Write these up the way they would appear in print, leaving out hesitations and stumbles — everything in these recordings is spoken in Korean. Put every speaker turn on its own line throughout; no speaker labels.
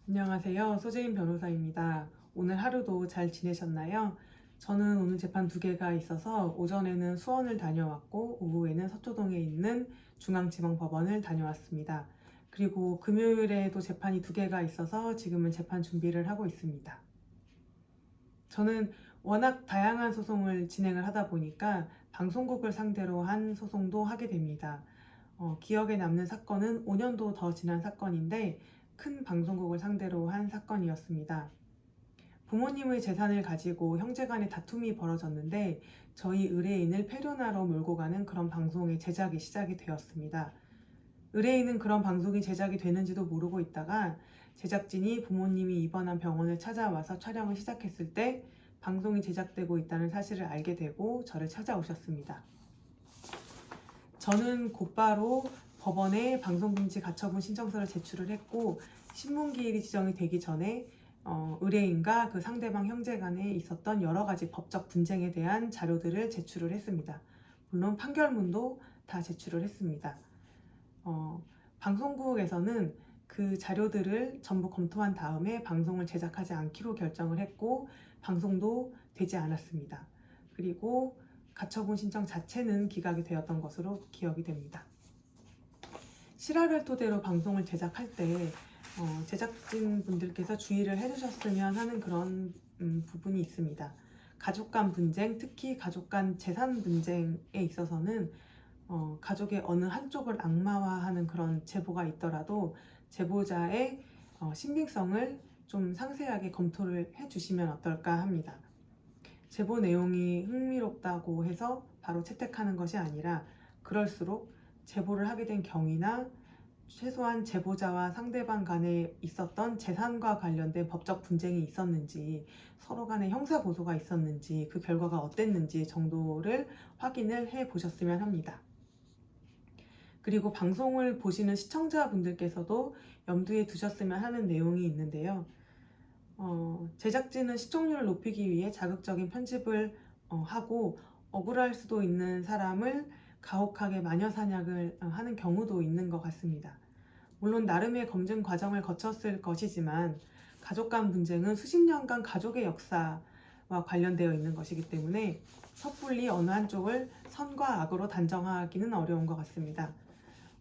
안녕하세요. 소재인 변호사입니다. 오늘 하루도 잘 지내셨나요? 저는 오늘 재판 2개가 있어서 오전에는 수원을 다녀왔고 오후에는 서초동에 있는 중앙지방법원을 다녀왔습니다. 그리고 금요일에도 재판이 2개가 있어서 지금은 재판 준비를 하고 있습니다. 저는 워낙 다양한 소송을 진행을 하다 보니까 방송국을 상대로 한 소송도 하게 됩니다. 기억에 남는 사건은 5년도 더 지난 사건인데 큰 방송국을 상대로 한 사건이었습니다. 부모님의 재산을 가지고 형제간의 다툼이 벌어졌는데 저희 의뢰인을 폐륜하러 몰고 가는 그런 방송의 제작이 시작이 되었습니다. 의뢰인은 그런 방송이 제작이 되는지도 모르고 있다가 제작진이 부모님이 입원한 병원을 찾아와서 촬영을 시작했을 때 방송이 제작되고 있다는 사실을 알게 되고 저를 찾아오셨습니다. 저는 곧바로 법원에 방송금지 가처분 신청서를 제출을 했고 신문기일이 지정이 되기 전에 의뢰인과 그 상대방 형제 간에 있었던 여러 가지 법적 분쟁에 대한 자료들을 제출을 했습니다. 물론 판결문도 다 제출을 했습니다. 방송국에서는 그 자료들을 전부 검토한 다음에 방송을 제작하지 않기로 결정을 했고 방송도 되지 않았습니다. 그리고 가처분 신청 자체는 기각이 되었던 것으로 기억이 됩니다. 실화를 토대로 방송을 제작할 때 제작진 분들께서 주의를 해주셨으면 하는 그런 부분이 있습니다. 가족 간 분쟁, 특히 가족 간 재산 분쟁에 있어서는 가족의 어느 한쪽을 악마화하는 그런 제보가 있더라도 제보자의 신빙성을 좀 상세하게 검토를 해주시면 어떨까 합니다. 제보 내용이 흥미롭다고 해서 바로 채택하는 것이 아니라 그럴수록 제보를 하게 된 경위나 최소한 제보자와 상대방 간에 있었던 재산과 관련된 법적 분쟁이 있었는지, 서로 간에 형사 고소가 있었는지, 그 결과가 어땠는지 정도를 확인을 해 보셨으면 합니다. 그리고 방송을 보시는 시청자분들께서도 염두에 두셨으면 하는 내용이 있는데요. 제작진은 시청률을 높이기 위해 자극적인 편집을 하고 억울할 수도 있는 사람을 가혹하게 마녀사냥을 하는 경우도 있는 것 같습니다. 물론 나름의 검증 과정을 거쳤을 것이지만 가족 간 분쟁은 수십 년간 가족의 역사와 관련되어 있는 것이기 때문에 섣불리 어느 한쪽을 선과 악으로 단정하기는 어려운 것 같습니다.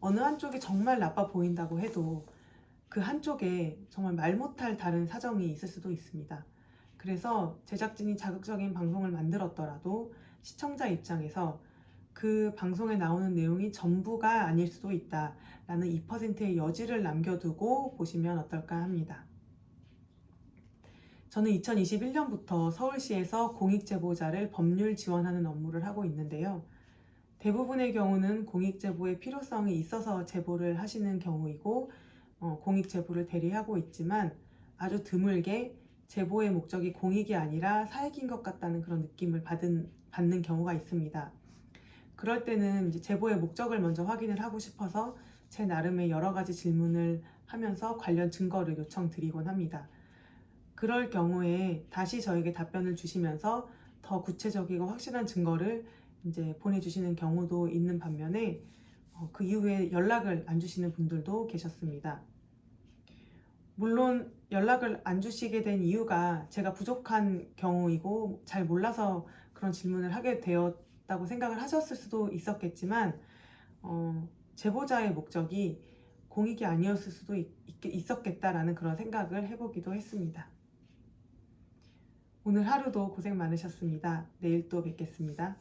어느 한쪽이 정말 나빠 보인다고 해도 그 한쪽에 정말 말 못할 다른 사정이 있을 수도 있습니다. 그래서 제작진이 자극적인 방송을 만들었더라도 시청자 입장에서 그 방송에 나오는 내용이 전부가 아닐 수도 있다라는 2%의 여지를 남겨두고 보시면 어떨까 합니다. 저는 2021년부터 서울시에서 공익제보자를 법률 지원하는 업무를 하고 있는데요. 대부분의 경우는 공익제보의 필요성이 있어서 제보를 하시는 경우이고 공익제보를 대리하고 있지만 아주 드물게 제보의 목적이 공익이 아니라 사익인 것 같다는 그런 느낌을 받는 경우가 있습니다. 그럴 때는 이제 제보의 목적을 먼저 확인을 하고 싶어서 제 나름의 여러 가지 질문을 하면서 관련 증거를 요청드리곤 합니다. 그럴 경우에 다시 저에게 답변을 주시면서 더 구체적이고 확실한 증거를 이제 보내주시는 경우도 있는 반면에 그 이후에 연락을 안 주시는 분들도 계셨습니다. 물론 연락을 안 주시게 된 이유가 제가 부족한 경우이고 잘 몰라서 그런 질문을 하게 되었다고 생각을 하셨을 수도 있었겠지만 제보자의 목적이 공익이 아니었을 수도 있었겠다라는 그런 생각을 해보기도 했습니다. 오늘 하루도 고생 많으셨습니다. 내일 또 뵙겠습니다.